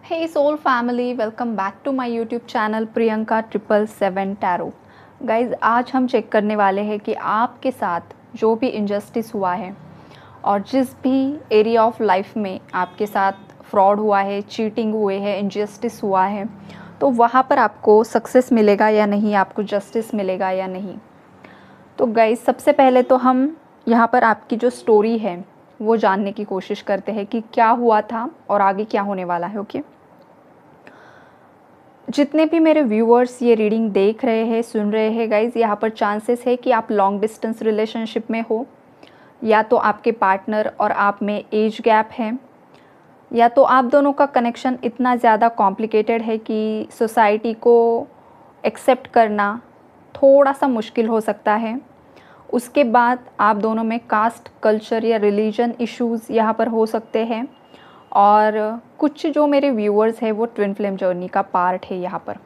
Hey soul family, welcome back to my YouTube channel Priyanka 777 tarot. Guys आज हम check करने वाले हैं कि आपके साथ जो भी इनजस्टिस हुआ है और जिस भी एरिया ऑफ लाइफ में आपके साथ फ्रॉड हुआ है, चीटिंग हुए है, इनजस्टिस हुआ है, तो वहाँ पर आपको सक्सेस मिलेगा या नहीं, आपको जस्टिस मिलेगा या नहीं। तो गाइज सबसे पहले तो हम यहाँ पर आपकी जो स्टोरी है वो जानने की कोशिश करते हैं कि क्या हुआ था और आगे क्या होने वाला है। ओके, जितने भी मेरे व्यूअर्स ये रीडिंग देख रहे हैं, सुन रहे हैं गाइज़, यहाँ पर चांसेस है कि आप लॉन्ग डिस्टेंस रिलेशनशिप में हो, या तो आपके पार्टनर और आप में एज गैप है, या तो आप दोनों का कनेक्शन इतना ज़्यादा कॉम्प्लिकेटेड है कि सोसाइटी को एक्सेप्ट करना थोड़ा सा मुश्किल हो सकता है। उसके बाद आप दोनों में कास्ट, कल्चर या रिलीजन इश्यूज़ यहाँ पर हो सकते हैं। और कुछ जो मेरे व्यूअर्स हैं वो ट्विन फ्लेम जर्नी का पार्ट है यहाँ पर।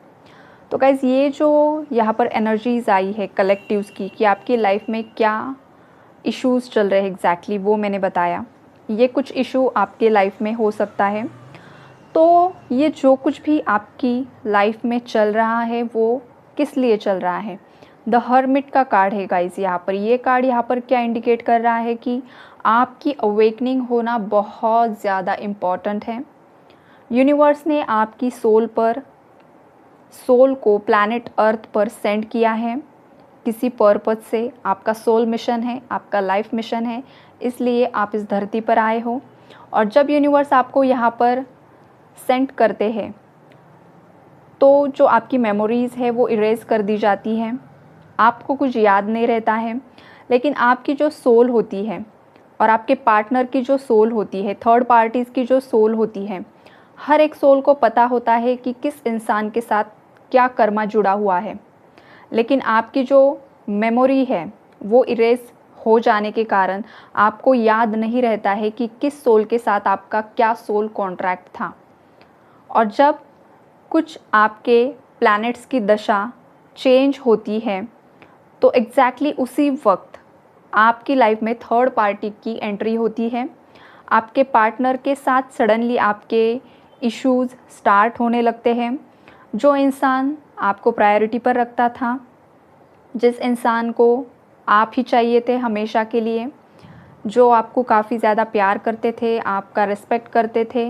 तो गाइज़ ये जो यहाँ पर एनर्जीज़ आई है कलेक्टिव्स की कि आपकी लाइफ में क्या इश्यूज़ चल रहे हैं एग्जैक्टली, वो मैंने बताया। ये कुछ इशू आपके लाइफ में हो सकता है। तो ये जो कुछ भी आपकी लाइफ में चल रहा है वो किस लिए चल रहा है। द हर्मिट का कार्ड है गाइज़ यहाँ पर। ये कार्ड यहाँ पर क्या इंडिकेट कर रहा है कि आपकी अवेकनिंग होना बहुत ज़्यादा इम्पॉर्टेंट है। यूनिवर्स ने आपकी सोल को प्लैनेट अर्थ पर सेंड किया है किसी पर्पज़ से। आपका सोल मिशन है, आपका लाइफ मिशन है, इसलिए आप इस धरती पर आए हो। और जब यूनिवर्स आपको यहाँ पर सेंड करते हैं तो जो आपकी मेमोरीज़ है वो इरेज कर दी जाती हैं, आपको कुछ याद नहीं रहता है। लेकिन आपकी जो सोल होती है और आपके पार्टनर की जो सोल होती है, थर्ड पार्टीज़ की जो सोल होती है, हर एक सोल को पता होता है कि किस इंसान के साथ क्या कर्मा जुड़ा हुआ है। लेकिन आपकी जो मेमोरी है वो इरेज हो जाने के कारण आपको याद नहीं रहता है कि किस सोल के साथ आपका क्या सोल कॉन्ट्रैक्ट था। और जब कुछ आपके प्लैनेट्स की दशा चेंज होती है तो एग्जैक्टली उसी वक्त आपकी लाइफ में थर्ड पार्टी की एंट्री होती है। आपके पार्टनर के साथ सडनली आपके इश्यूज़ स्टार्ट होने लगते हैं। जो इंसान आपको प्रायोरिटी पर रखता था, जिस इंसान को आप ही चाहिए थे हमेशा के लिए, जो आपको काफ़ी ज़्यादा प्यार करते थे, आपका रिस्पेक्ट करते थे,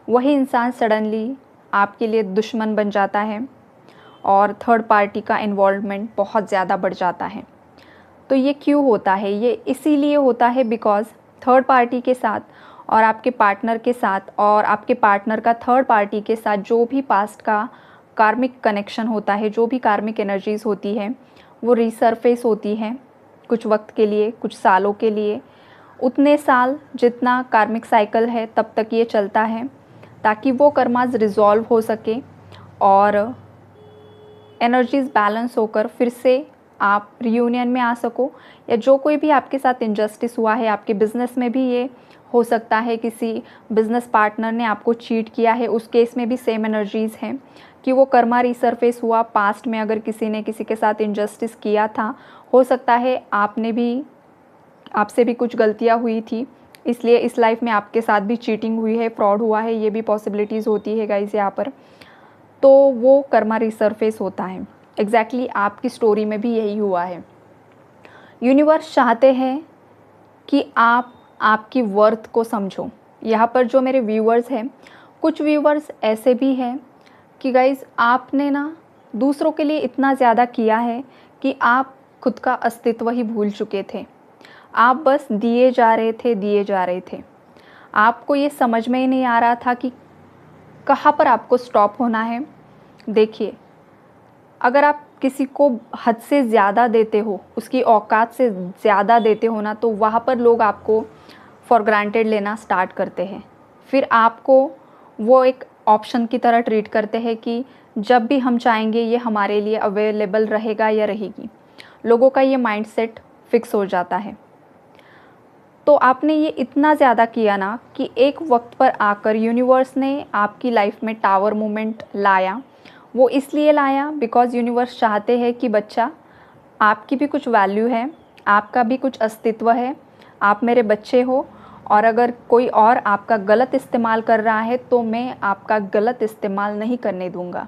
वही इंसान सडनली आपके लिए दुश्मन बन जाता है और थर्ड पार्टी का इन्वॉल्वमेंट बहुत ज़्यादा बढ़ जाता है। तो ये क्यों होता है? ये इसीलिए होता है बिकॉज़ थर्ड पार्टी के साथ और आपके पार्टनर के साथ और आपके पार्टनर का थर्ड पार्टी के साथ जो भी पास्ट का कार्मिक कनेक्शन होता है, जो भी कार्मिक एनर्जीज़ होती है, वो रिसरफेस होती हैं कुछ वक्त के लिए, कुछ सालों के लिए। उतने साल जितना कार्मिक साइकिल है तब तक ये चलता है, ताकि वो कर्माज रिजॉल्व हो सके और एनर्जीज़ बैलेंस होकर फिर से आप रियूनियन में आ सको। या जो कोई भी आपके साथ इनजस्टिस हुआ है, आपके बिज़नेस में भी ये हो सकता है, किसी बिज़नेस पार्टनर ने आपको चीट किया है, उस केस में भी सेम एनर्जीज़ हैं कि वो कर्मा रिसरफेस हुआ। पास्ट में अगर किसी ने किसी के साथ इनजस्टिस किया था, हो सकता है आपसे भी कुछ गलतियाँ हुई थी, इसलिए इस लाइफ में आपके साथ भी चीटिंग हुई है, फ्रॉड हुआ है, ये भी पॉसिबिलिटीज़ होती है गाइस यहाँ पर। तो वो कर्मा रिसरफेस होता है। एग्जैक्टली आपकी स्टोरी में भी यही हुआ है। यूनिवर्स चाहते हैं कि आप आपकी वर्थ को समझो। यहाँ पर जो मेरे व्यूअर्स हैं, कुछ व्यूअर्स ऐसे भी हैं कि गाइज़ आपने ना दूसरों के लिए इतना ज़्यादा किया है कि आप खुद का अस्तित्व ही भूल चुके थे। आप बस दिए जा रहे थे। आपको ये समझ में ही नहीं आ रहा था कि कहाँ पर आपको स्टॉप होना है। देखिए, अगर आप किसी को हद से ज़्यादा देते हो, उसकी औकात से ज़्यादा देते हो ना, तो वहाँ पर लोग आपको फॉर ग्रांटेड लेना स्टार्ट करते हैं। फिर आपको वो एक ऑप्शन की तरह ट्रीट करते हैं कि जब भी हम चाहेंगे ये हमारे लिए अवेलेबल रहेगा या रहेगी। लोगों का ये माइंडसेट फिक्स हो जाता है। तो आपने ये इतना ज़्यादा किया ना कि एक वक्त पर आकर यूनिवर्स ने आपकी लाइफ में टावर मोमेंट लाया। वो इसलिए लाया बिकॉज़ यूनिवर्स चाहते हैं कि बच्चा, आपकी भी कुछ वैल्यू है, आपका भी कुछ अस्तित्व है, आप मेरे बच्चे हो और अगर कोई और आपका गलत इस्तेमाल कर रहा है तो मैं आपका गलत इस्तेमाल नहीं करने दूँगा।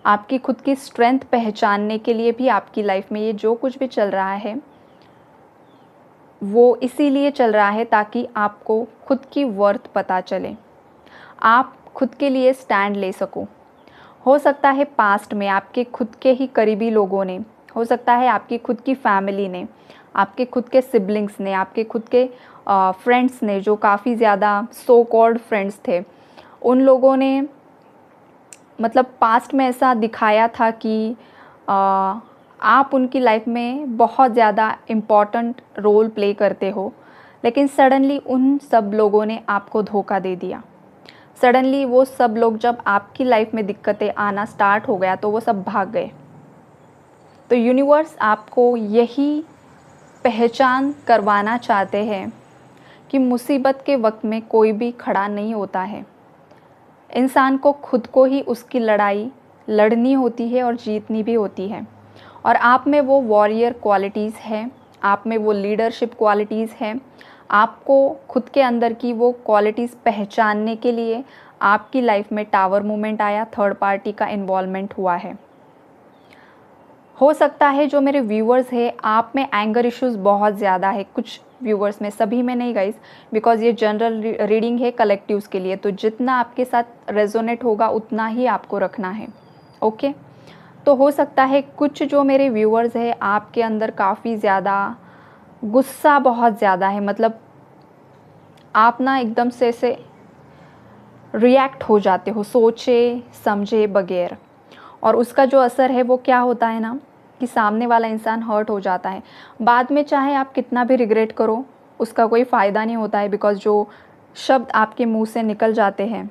आपकी खुद की स्ट्रेंथ पहचानने के लिए भी आपकी लाइफ में ये जो कुछ भी चल रहा है वो इसीलिए चल रहा है ताकि आपको खुद की वर्थ पता चले, आप खुद के लिए स्टैंड ले सको। हो सकता है पास्ट में आपके खुद के ही करीबी लोगों ने, हो सकता है आपकी खुद की फैमिली ने, आपके खुद के सिबलिंग्स ने, आपके खुद के फ्रेंड्स ने, जो काफ़ी ज़्यादा सो कॉल्ड फ्रेंड्स थे, उन लोगों ने मतलब पास्ट में ऐसा दिखाया था कि आप उनकी लाइफ में बहुत ज़्यादा इम्पॉर्टेंट रोल प्ले करते हो, लेकिन सडनली उन सब लोगों ने आपको धोखा दे दिया। सडनली वो सब लोग जब आपकी लाइफ में दिक्कतें आना स्टार्ट हो गया तो वो सब भाग गए। तो यूनिवर्स आपको यही पहचान करवाना चाहते हैं कि मुसीबत के वक्त में कोई भी खड़ा नहीं होता है। इंसान को खुद को ही उसकी लड़ाई लड़नी होती है और जीतनी भी होती है। और आप में वो वॉरियर क्वालिटीज़ हैं, आप में वो लीडरशिप क्वालिटीज़ हैं। आपको खुद के अंदर की वो क्वालिटीज़ पहचानने के लिए आपकी लाइफ में टावर मूवमेंट आया, थर्ड पार्टी का इन्वॉल्वमेंट हुआ है। हो सकता है जो मेरे व्यूअर्स हैं आप में एंगर इश्यूज़ बहुत ज़्यादा है, कुछ व्यूअर्स में, सभी में नहीं गाइस, बिकॉज़ ये जनरल रीडिंग है कलेक्टिव्स के लिए, तो जितना आपके साथ रेजोनेट होगा उतना ही आपको रखना है। ओके, तो हो सकता है कुछ जो मेरे व्यूअर्स हैं आपके अंदर काफ़ी ज़्यादा गुस्सा बहुत ज़्यादा है, मतलब आप ना एकदम से ऐसे रिएक्ट हो जाते हो सोचे समझे बगैर, और उसका जो असर है वो क्या होता है ना कि सामने वाला इंसान हर्ट हो जाता है। बाद में चाहे आप कितना भी रिग्रेट करो उसका कोई फ़ायदा नहीं होता है, बिकॉज़ जो शब्द आपके मुंह से निकल जाते हैं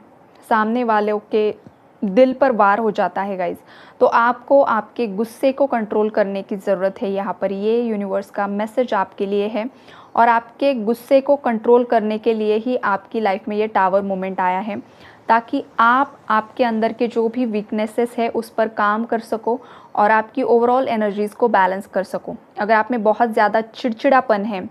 सामने वालों के दिल पर वार हो जाता है गाइज़। तो आपको आपके गुस्से को कंट्रोल करने की ज़रूरत है। यहाँ पर ये यूनिवर्स का मैसेज आपके लिए है, और आपके गुस्से को कंट्रोल करने के लिए ही आपकी लाइफ में ये टावर मोमेंट आया है, ताकि आप आपके अंदर के जो भी वीकनेसेस है उस पर काम कर सको और आपकी ओवरऑल एनर्जीज़ को बैलेंस कर सको। अगर आप में बहुत ज़्यादा चिड़चिड़ापन है,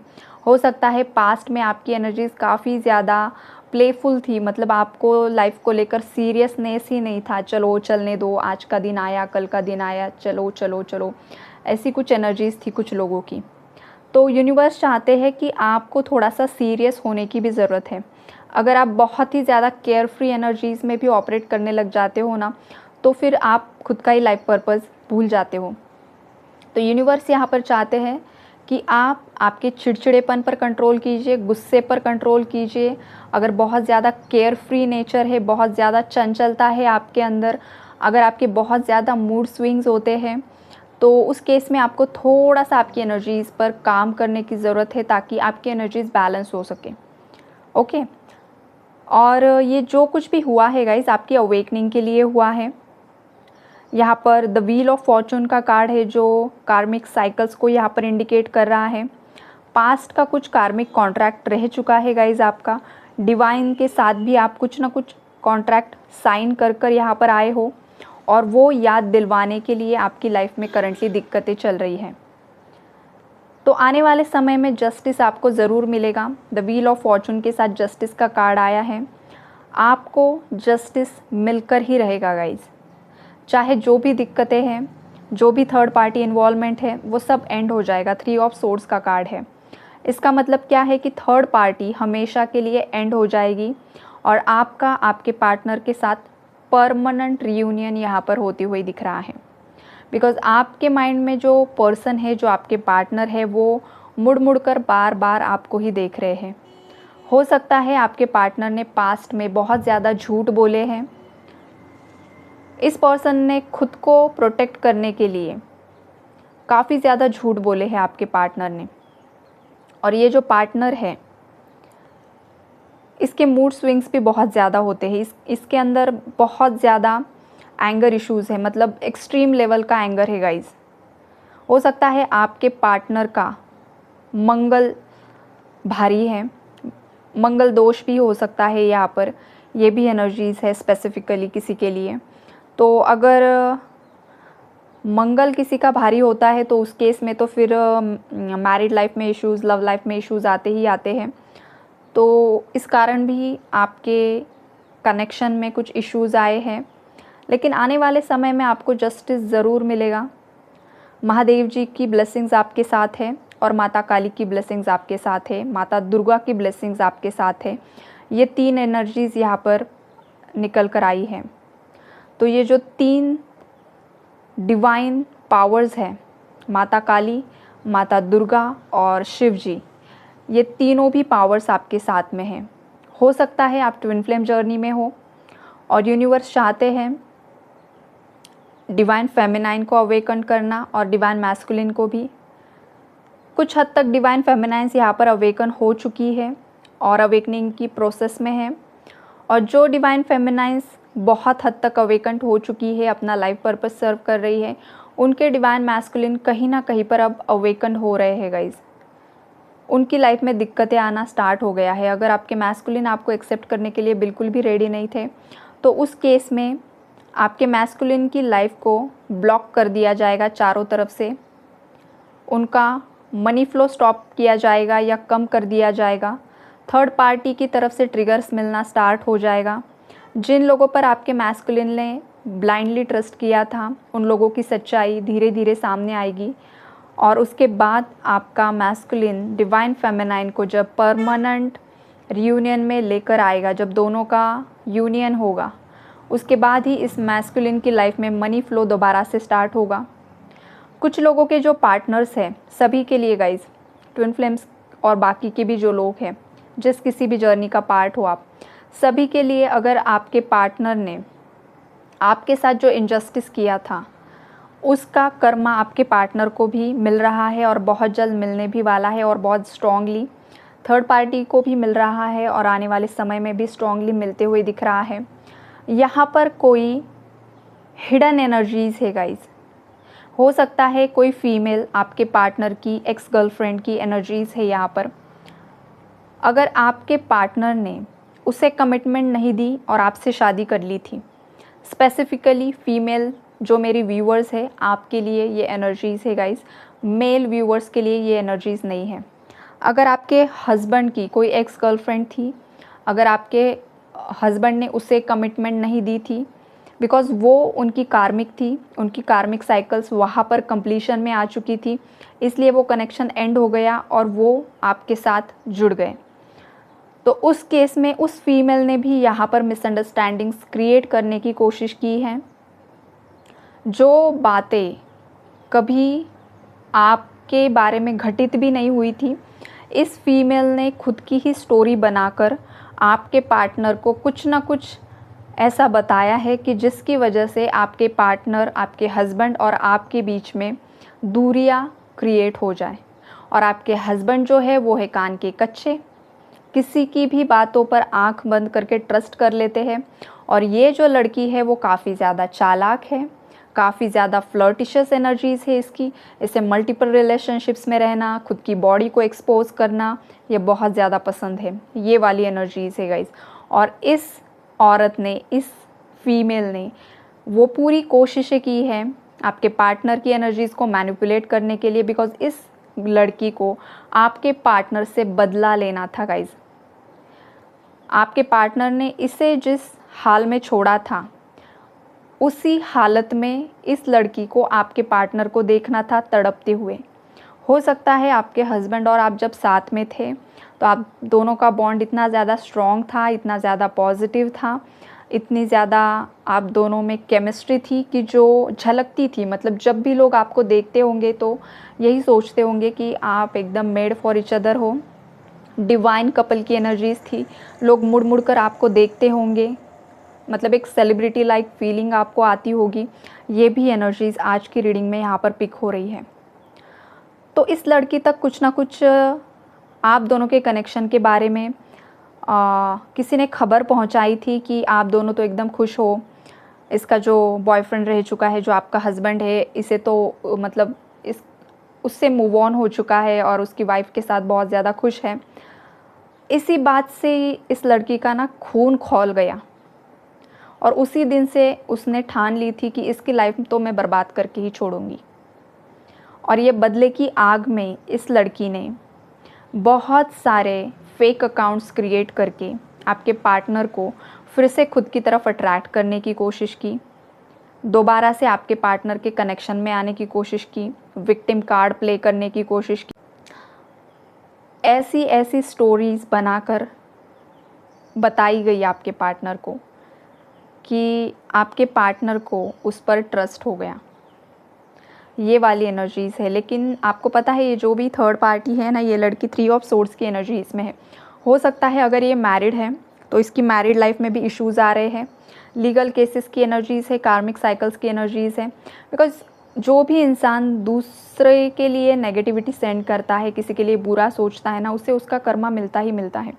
हो सकता है पास्ट में आपकी एनर्जीज़ काफ़ी ज़्यादा प्लेफुल थी, मतलब आपको लाइफ को लेकर सीरियसनेस ही नहीं था, चलो चलने दो, आज का दिन आया कल का दिन आया, चलो चलो चलो, ऐसी कुछ एनर्जीज़ थी कुछ लोगों की। तो यूनिवर्स चाहते हैं कि आपको थोड़ा सा सीरियस होने की भी ज़रूरत है। अगर आप बहुत ही ज़्यादा केयर फ्री एनर्जीज़ में भी ऑपरेट करने लग जाते हो ना, तो फिर आप खुद का ही लाइफ पर्पस भूल जाते हो। तो यूनिवर्स यहाँ पर चाहते हैं कि आप आपके चिड़चिड़ेपन पर कंट्रोल कीजिए, गुस्से पर कंट्रोल कीजिए। अगर बहुत ज़्यादा केयर फ्री नेचर है, बहुत ज़्यादा चंचलता है आपके अंदर, अगर आपके बहुत ज़्यादा मूड स्विंग्स होते हैं, तो उस केस में आपको थोड़ा सा आपकी एनर्जीज़ पर काम करने की ज़रूरत है ताकि आपकी एनर्जीज़ बैलेंस हो सके। ओके, और ये जो कुछ भी हुआ है गाइस आपकी अवेकनिंग के लिए हुआ है। यहाँ पर द व्हील ऑफ फॉर्चून का कार्ड है जो कार्मिक साइकिल्स को यहाँ पर इंडिकेट कर रहा है। पास्ट का कुछ कार्मिक कॉन्ट्रैक्ट रह चुका है गाइज आपका, डिवाइन के साथ भी आप कुछ ना कुछ कॉन्ट्रैक्ट साइन कर कर यहाँ पर आए हो, और वो याद दिलवाने के लिए आपकी लाइफ में करंटली दिक्कतें चल रही हैं। तो आने वाले समय में जस्टिस आपको ज़रूर मिलेगा। द व्हील ऑफ फॉर्चून के साथ जस्टिस का कार्ड आया है, आपको जस्टिस मिलकर ही रहेगा गाइज। चाहे जो भी दिक्कतें हैं, जो भी थर्ड पार्टी इन्वॉल्वमेंट है, वो सब एंड हो जाएगा। 3 ऑफ सोर्ड्स का कार्ड है। इसका मतलब क्या है कि थर्ड पार्टी हमेशा के लिए एंड हो जाएगी और आपका आपके पार्टनर के साथ परमानेंट रियूनियन यहाँ पर होती हुई दिख रहा है। बिकॉज़ आपके माइंड में जो पर्सन है, जो आपके पार्टनर है, वो मुड़ मुड़ कर बार बार आपको ही देख रहे हैं। हो सकता है आपके पार्टनर ने पास्ट में बहुत ज़्यादा झूठ बोले हैं। इस पर्सन ने खुद को प्रोटेक्ट करने के लिए काफ़ी ज़्यादा झूठ बोले हैं आपके पार्टनर ने, और ये जो पार्टनर है इसके मूड स्विंग्स भी बहुत ज़्यादा होते हैं। इसके अंदर बहुत ज़्यादा एंगर इश्यूज़ है, मतलब एक्सट्रीम लेवल का एंगर है गाइज। हो सकता है आपके पार्टनर का मंगल भारी है, मंगल दोष भी हो सकता है यहाँ पर, ये भी एनर्जीज़ है स्पेसिफिकली किसी के लिए। तो अगर मंगल किसी का भारी होता है तो उस केस में तो फिर मैरिड लाइफ में इश्यूज़, लव लाइफ में इश्यूज़ आते ही आते हैं। तो इस कारण भी आपके कनेक्शन में कुछ इश्यूज़ आए हैं, लेकिन आने वाले समय में आपको जस्टिस ज़रूर मिलेगा। महादेव जी की ब्लेसिंग्स आपके साथ है और माता काली की ब्लेसिंग्स आपके साथ है, माता दुर्गा की ब्लेसिंग्स आपके साथ है। ये 3 एनर्जीज़ यहाँ पर निकल कर आई हैं। तो ये जो 3 डिवाइन पावर्स हैं, माता काली, माता दुर्गा और शिव जी, ये तीनों भी पावर्स आपके साथ में हैं। हो सकता है आप ट्विन फ्लेम जर्नी में हो और यूनिवर्स चाहते हैं डिवाइन फेमिनाइन को अवेकन करना और डिवाइन मैस्कुलिन को भी। कुछ हद तक डिवाइन फेमिनाइंस यहाँ पर अवेकन हो चुकी है और अवेकनिंग की प्रोसेस में है, और जो डिवाइन फेमिनाइंस बहुत हद तक अवेकन हो चुकी है, अपना लाइफ पर्पस सर्व कर रही है, उनके डिवाइन मैस्कुलिन कहीं ना कहीं पर अब अवेकन हो रहे हैं गाइज। उनकी लाइफ में दिक्कतें आना स्टार्ट हो गया है। अगर आपके मैस्कुलिन आपको एक्सेप्ट करने के लिए बिल्कुल भी रेडी नहीं थे, तो उस केस में आपके मैस्कुलिन की लाइफ को ब्लॉक कर दिया जाएगा चारों तरफ से। उनका मनी फ्लो स्टॉप किया जाएगा या कम कर दिया जाएगा। थर्ड पार्टी की तरफ से ट्रिगर्स मिलना स्टार्ट हो जाएगा। जिन लोगों पर आपके मैस्कुलिन ने ब्लाइंडली ट्रस्ट किया था, उन लोगों की सच्चाई धीरे धीरे सामने आएगी, और उसके बाद आपका मैस्कुलिन डिवाइन फेमिनाइन को जब परमानेंट रियूनियन में लेकर आएगा, जब दोनों का यूनियन होगा, उसके बाद ही इस मैस्कुलिन की लाइफ में मनी फ्लो दोबारा से स्टार्ट होगा। कुछ लोगों के जो पार्टनर्स हैं, सभी के लिए गाइज, ट्विन फ्लेम्स और बाकी के भी जो लोग हैं, जिस किसी भी जर्नी का पार्ट हो आप, सभी के लिए अगर आपके पार्टनर ने आपके साथ जो इनजस्टिस किया था, उसका कर्मा आपके पार्टनर को भी मिल रहा है और बहुत जल्द मिलने भी वाला है, और बहुत स्ट्रॉन्गली थर्ड पार्टी को भी मिल रहा है और आने वाले समय में भी स्ट्रॉन्गली मिलते हुए दिख रहा है। यहाँ पर कोई हिडन एनर्जीज़ है गाइज। हो सकता है कोई फीमेल आपके पार्टनर की एक्स गर्लफ्रेंड की एनर्जीज़ है यहाँ पर। अगर आपके पार्टनर ने उसे कमिटमेंट नहीं दी और आपसे शादी कर ली थी, स्पेसिफिकली फीमेल जो मेरी व्यूअर्स है, आपके लिए ये एनर्जीज़ है गाइस। मेल व्यूअर्स के लिए ये एनर्जीज़ नहीं है। अगर आपके हस्बैंड की कोई एक्स गर्लफ्रेंड थी, अगर आपके हस्बैंड ने उसे कमिटमेंट नहीं दी थी, बिकॉज़ वो उनकी कार्मिक थी, उनकी कार्मिक साइकिल्स वहाँ पर कंप्लीशन में आ चुकी थी, इसलिए वो कनेक्शन एंड हो गया और वो आपके साथ जुड़ गए। तो उस केस में उस फीमेल ने भी यहाँ पर मिसअंडरस्टैंडिंग्स क्रिएट करने की कोशिश की है। जो बातें कभी आपके बारे में घटित भी नहीं हुई थी, इस फीमेल ने खुद की ही स्टोरी बनाकर आपके पार्टनर को कुछ ना कुछ ऐसा बताया है कि जिसकी वजह से आपके पार्टनर, आपके हस्बैंड और आपके बीच में दूरियां क्रिएट हो जाए। और आपके हस्बैंड जो है वो है कान के कच्चे, किसी की भी बातों पर आंख बंद करके ट्रस्ट कर लेते हैं। और ये जो लड़की है वो काफ़ी ज़्यादा चालाक है, काफ़ी ज़्यादा फ्लर्टिशियस एनर्जीज़ है इसकी। इसे मल्टीपल रिलेशनशिप्स में रहना, खुद की बॉडी को एक्सपोज करना, ये बहुत ज़्यादा पसंद है। ये वाली एनर्जीज़ है गाइस। और इस औरत ने, इस फीमेल ने वो पूरी कोशिशें की है आपके पार्टनर की एनर्जीज़ को मैनिपुलेट करने के लिए, बिकॉज इस लड़की को आपके पार्टनर से बदला लेना था गाइज। आपके पार्टनर ने इसे जिस हाल में छोड़ा था, उसी हालत में इस लड़की को आपके पार्टनर को देखना था तड़पते हुए। हो सकता है आपके हस्बैंड और आप जब साथ में थे तो आप दोनों का बॉन्ड इतना ज़्यादा स्ट्रॉन्ग था, इतना ज़्यादा पॉजिटिव था, इतनी ज़्यादा आप दोनों में केमिस्ट्री थी कि जो झलकती थी। मतलब जब भी लोग आपको देखते होंगे तो यही सोचते होंगे कि आप एकदम मेड फॉर ईच अदर हो। डिवाइन कपल की एनर्जीज़ थी। लोग मुड़ मुड़ कर आपको देखते होंगे, मतलब एक सेलिब्रिटी लाइक फीलिंग आपको आती होगी। ये भी एनर्जीज़ आज की रीडिंग में यहाँ पर पिक हो रही है। तो इस लड़की तक कुछ ना कुछ आप दोनों के कनेक्शन के बारे में किसी ने खबर पहुंचाई थी कि आप दोनों तो एकदम खुश हो। इसका जो बॉयफ्रेंड रह चुका है, जो आपका हस्बैंड है, इसे तो मतलब उससे मूव ऑन हो चुका है और उसकी वाइफ के साथ बहुत ज़्यादा खुश है। इसी बात से इस लड़की का ना खून खौल गया और उसी दिन से उसने ठान ली थी कि इसकी लाइफ तो मैं बर्बाद करके ही छोड़ूंगी। और ये बदले की आग में इस लड़की ने बहुत सारे फेक अकाउंट्स क्रिएट करके आपके पार्टनर को फिर से खुद की तरफ अट्रैक्ट करने की कोशिश की, दोबारा से आपके पार्टनर के कनेक्शन में आने की कोशिश की, विक्टिम कार्ड प्ले करने की कोशिश की। ऐसी ऐसी स्टोरीज़ बनाकर बताई गई आपके पार्टनर को कि आपके पार्टनर को उस पर ट्रस्ट हो गया। ये वाली एनर्जीज़ है। लेकिन आपको पता है ये जो भी थर्ड पार्टी है ना, ये लड़की 3 ऑफ सोर्ड्स की एनर्जी इसमें है। हो सकता है अगर ये मैरिड है तो इसकी मैरिड लाइफ में भी इश्यूज़ आ रहे हैं, लीगल केसेस की एनर्जीज़ है, कार्मिक साइकिल्स की एनर्जीज़ है। बिकॉज जो भी इंसान दूसरे के लिए नेगेटिविटी सेंड करता है, किसी के लिए बुरा सोचता है ना, उसे उसका कर्मा मिलता ही मिलता है।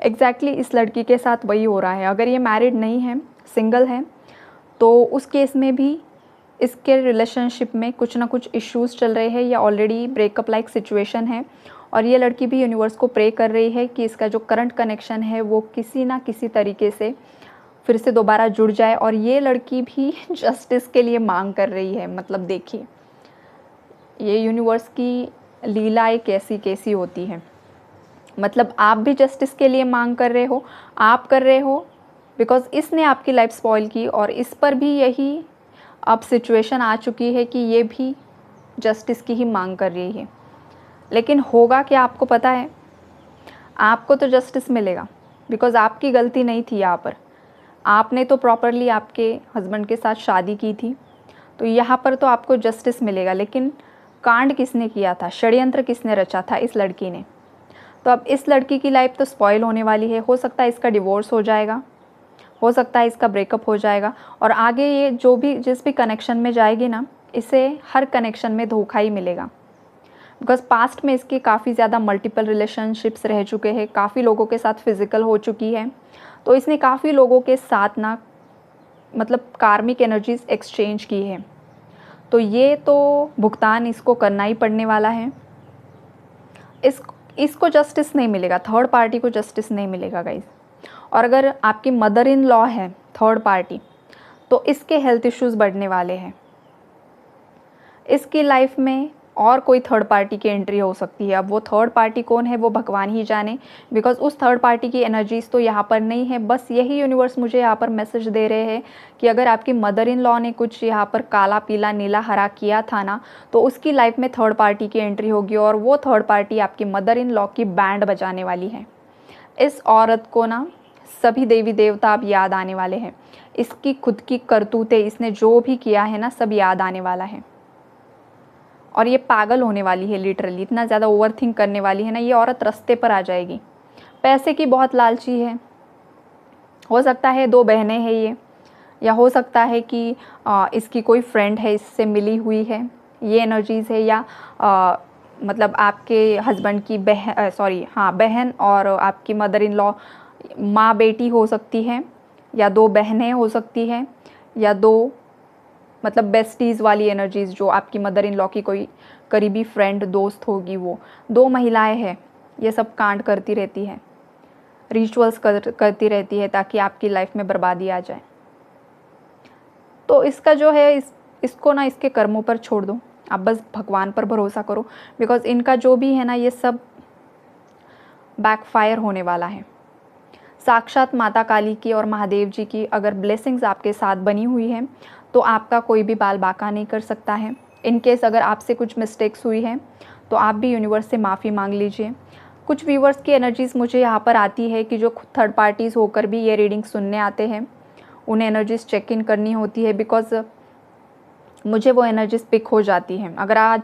एग्जैक्टली इस लड़की के साथ वही हो रहा है। अगर ये मैरिड नहीं है, सिंगल है, तो उस केस में भी इसके रिलेशनशिप में कुछ ना कुछ इश्यूज़ चल रहे हैं या ऑलरेडी ब्रेकअप लाइक सिचुएशन है। और ये लड़की भी यूनिवर्स को प्रे कर रही है कि इसका जो करंट कनेक्शन है वो किसी ना किसी तरीके से फिर से दोबारा जुड़ जाए। और ये लड़की भी जस्टिस के लिए मांग कर रही है। मतलब देखिए ये यूनिवर्स की लीलाएं कैसी कैसी होती है। मतलब आप भी जस्टिस के लिए मांग कर रहे हो, आप कर रहे हो बिकॉज इसने आपकी लाइफ स्पॉइल की, और इस पर भी यही अब सिचुएशन आ चुकी है कि ये भी जस्टिस की ही मांग कर रही है। लेकिन होगा क्या आपको पता है? आपको तो जस्टिस मिलेगा बिकॉज आपकी गलती नहीं थी। यहाँ पर आपने तो प्रॉपरली आपके हस्बैंड के साथ शादी की थी, तो यहाँ पर तो आपको जस्टिस मिलेगा। लेकिन कांड किसने किया था, षड्यंत्र किसने रचा था? इस लड़की ने। तो अब इस लड़की की लाइफ तो स्पॉइल होने वाली है। हो सकता है इसका डिवोर्स हो जाएगा, हो सकता है इसका ब्रेकअप हो जाएगा, और आगे ये जो भी जिस भी कनेक्शन में जाएगी ना, इसे हर कनेक्शन में धोखा ही मिलेगा। बिकॉज पास्ट में इसके काफ़ी ज़्यादा मल्टीपल रिलेशनशिप्स रह चुके हैं, काफ़ी लोगों के साथ फिजिकल हो चुकी है। तो इसने काफ़ी लोगों के साथ ना मतलब कार्मिक एनर्जीज एक्सचेंज की है। तो ये तो भुगतान इसको करना ही पड़ने वाला है। इसको जस्टिस नहीं मिलेगा, थर्ड पार्टी को जस्टिस नहीं मिलेगा गाइज। और अगर आपकी मदर इन लॉ है थर्ड पार्टी, तो इसके हेल्थ इश्यूज़ बढ़ने वाले हैं। इसकी लाइफ में और कोई थर्ड पार्टी की एंट्री हो सकती है। अब वो थर्ड पार्टी कौन है वो भगवान ही जाने, बिकॉज उस थर्ड पार्टी की एनर्जीज तो यहाँ पर नहीं है। बस यही यूनिवर्स मुझे यहाँ पर मैसेज दे रहे हैं कि अगर आपकी मदर इन लॉ ने कुछ यहाँ पर काला पीला नीला हरा किया था ना, तो उसकी लाइफ में थर्ड पार्टी की एंट्री होगी, और वो थर्ड पार्टी आपकी मदर इन लॉ की बैंड बजाने वाली है। इस औरत को ना सभी देवी देवता अब याद आने वाले हैं। इसकी खुद की करतूतें, इसने जो भी किया है ना, सब याद आने वाला है। और ये पागल होने वाली है लिटरली, इतना ज़्यादा ओवर थिंक करने वाली है ना, ये औरत रास्ते पर आ जाएगी। पैसे की बहुत लालची है। हो सकता है 2 बहनें हैं ये, या हो सकता है कि इसकी कोई फ्रेंड है, इससे मिली हुई है, ये एनर्जीज़ है। या मतलब आपके हस्बैंड की बहन और आपकी मदर इन लॉ माँ बेटी हो सकती है, या 2 बहनें हो सकती हैं, या 2 मतलब बेस्टीज़ वाली एनर्जीज़, जो आपकी मदर इन लॉ की कोई करीबी फ्रेंड दोस्त होगी, वो 2 महिलाएं हैं। ये सब कांड करती रहती है, रिचुअल्स करती रहती है ताकि आपकी लाइफ में बर्बादी आ जाए। तो इसका जो है इसको ना इसके कर्मों पर छोड़ दो, आप बस भगवान पर भरोसा करो। बिकॉज इनका जो भी है ना, ये सब बैकफायर होने वाला है। साक्षात माता काली की और महादेव जी की अगर ब्लेसिंग्स आपके साथ बनी हुई है, तो आपका कोई भी बाल बाका नहीं कर सकता है। इन केस अगर आपसे कुछ मिस्टेक्स हुई है तो आप भी यूनिवर्स से माफ़ी मांग लीजिए। कुछ व्यूवर्स की एनर्जीज़ मुझे यहाँ पर आती है कि जो खुद थर्ड पार्टीज़ होकर भी ये रीडिंग सुनने आते हैं, उन्हें एनर्जीज़ चेक इन करनी होती है। बिकॉज मुझे वो एनर्जीज़ पिक हो जाती हैं। अगर आज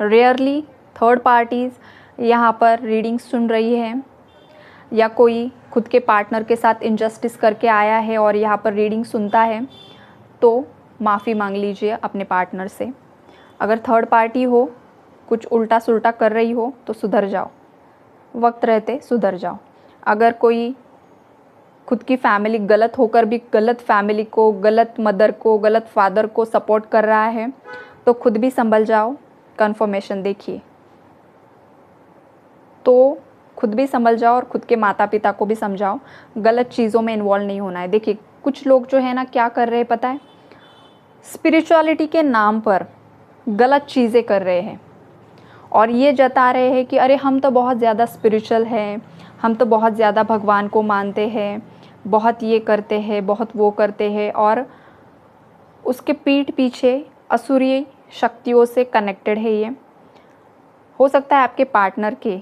रेयरली थर्ड पार्टीज़ यहाँ पर रीडिंग सुन रही है, या कोई खुद के पार्टनर के साथ इनजस्टिस करके आया है और यहाँ पर रीडिंग सुनता है, तो माफ़ी मांग लीजिए अपने पार्टनर से। अगर थर्ड पार्टी हो, कुछ उल्टा सुल्टा कर रही हो, तो सुधर जाओ, वक्त रहते सुधर जाओ। अगर कोई खुद की फैमिली गलत होकर भी गलत फैमिली को, गलत मदर को, गलत फादर को सपोर्ट कर रहा है, तो खुद भी संभल जाओ। कन्फर्मेशन देखिए, तो खुद भी संभल जाओ और खुद के माता पिता को भी समझाओ, गलत चीज़ों में इन्वॉल्व नहीं होना है। देखिए कुछ लोग जो है ना क्या कर रहे हैं पता है, स्पिरिचुअलिटी के नाम पर गलत चीज़ें कर रहे हैं, और ये जता रहे हैं कि अरे हम तो बहुत ज़्यादा स्पिरिचुअल हैं, हम तो बहुत ज़्यादा भगवान को मानते हैं, बहुत ये करते हैं, बहुत वो करते हैं, और उसके पीठ पीछे असुरी शक्तियों से कनेक्टेड है ये। हो सकता है आपके पार्टनर के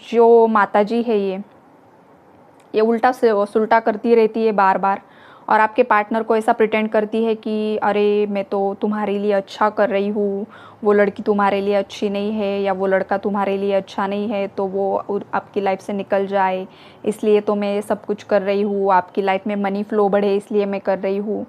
जो माताजी है ये उल्टा से सुलटा करती रहती है बार बार, और आपके पार्टनर को ऐसा प्रिटेंड करती है कि अरे मैं तो तुम्हारे लिए अच्छा कर रही हूँ, वो लड़की तुम्हारे लिए अच्छी नहीं है, या वो लड़का तुम्हारे लिए अच्छा नहीं है, तो वो आपकी लाइफ से निकल जाए, इसलिए तो मैं सब कुछ कर रही हूँ, आपकी लाइफ में मनी फ्लो बढ़े इसलिए मैं कर रही हूँ,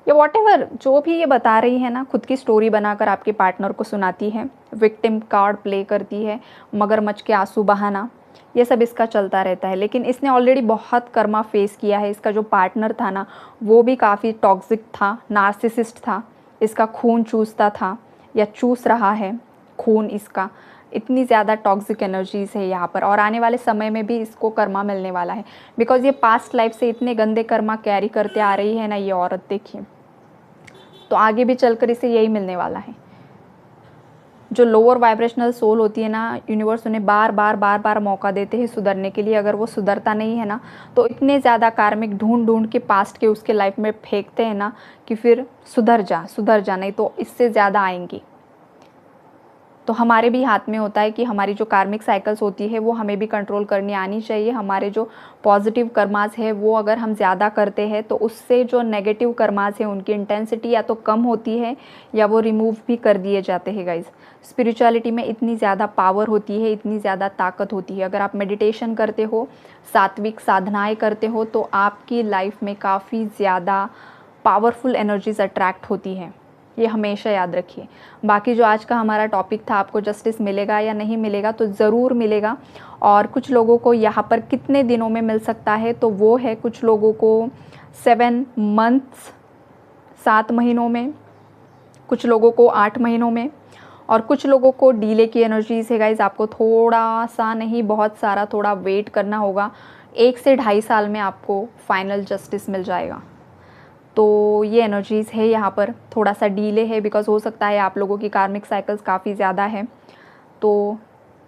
या वॉटेवर जो भी ये बता रही है ना, खुद की स्टोरी बनाकर आपके पार्टनर को सुनाती है, विक्टिम कार्ड प्ले करती है, मगरमच्छ के आंसू बहाना, ये सब इसका चलता रहता है। लेकिन इसने ऑलरेडी बहुत कर्मा फेस किया है। इसका जो पार्टनर था ना, वो भी काफ़ी टॉक्सिक था, नार्सिसिस्ट था, इसका खून चूसता था या चूस रहा है खून इसका। इतनी ज़्यादा टॉक्सिक एनर्जीज़ है यहाँ पर, और आने वाले समय में भी इसको कर्मा मिलने वाला है, बिकॉज ये पास्ट लाइफ से इतने गंदे कर्मा कैरी करते आ रही है ना ये औरत, देखिए, तो आगे भी चलकर इसे यही मिलने वाला है। जो लोअर वाइब्रेशनल सोल होती है ना, यूनिवर्स उन्हें बार बार बार बार मौका देते हैं सुधरने के लिए। अगर वो सुधरता नहीं है ना, तो इतने ज़्यादा कार्मिक ढूंढ ढूंढ के पास्ट के उसके लाइफ में फेंकते हैं ना कि फिर सुधर जा, नहीं तो इससे ज़्यादा आएंगी। तो हमारे भी हाथ में होता है कि हमारी जो कार्मिक साइकिल्स होती है वो हमें भी कंट्रोल करनी आनी चाहिए। हमारे जो पॉजिटिव कर्मास है वो अगर हम ज़्यादा करते हैं तो उससे जो नेगेटिव कर्मास है उनकी इंटेंसिटी या तो कम होती है या वो रिमूव भी कर दिए जाते हैं गाइज। स्पिरिचुअलिटी में इतनी ज़्यादा पावर होती है, इतनी ज़्यादा ताकत होती है। अगर आप मेडिटेशन करते हो, सात्विक साधनाएँ करते हो, तो आपकी लाइफ में काफ़ी ज़्यादा पावरफुल एनर्जीज अट्रैक्ट होती हैं, ये हमेशा याद रखिए। बाकी जो आज का हमारा टॉपिक था, आपको जस्टिस मिलेगा या नहीं मिलेगा, तो ज़रूर मिलेगा। और कुछ लोगों को यहाँ पर कितने दिनों में मिल सकता है, तो वो है कुछ लोगों को 7 मंथ्स 7 महीनों में, कुछ लोगों को 8 महीनों में, और कुछ लोगों को डीले की एनर्जीज है गाइज। आपको थोड़ा सा नहीं, बहुत सारा थोड़ा वेट करना होगा। 1 से 2.5 साल में आपको फाइनल जस्टिस मिल जाएगा। तो ये एनर्जीज़ है यहाँ पर, थोड़ा सा डीले है, बिकॉज हो सकता है आप लोगों की कार्मिक साइकिल्स काफ़ी ज़्यादा है, तो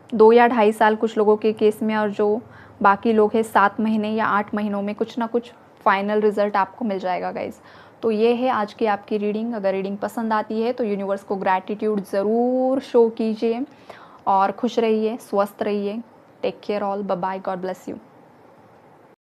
2 या 2.5 साल कुछ लोगों के केस में, और जो बाकी लोग हैं 7 महीने या 8 महीनों में कुछ ना कुछ फाइनल रिजल्ट आपको मिल जाएगा गाइज। तो ये है आज की आपकी रीडिंग। अगर रीडिंग पसंद आती है तो यूनिवर्स को ग्रैटिट्यूड ज़रूर शो कीजिए, और खुश रहिए, स्वस्थ रहिए। Take care all, bye bye, God bless you.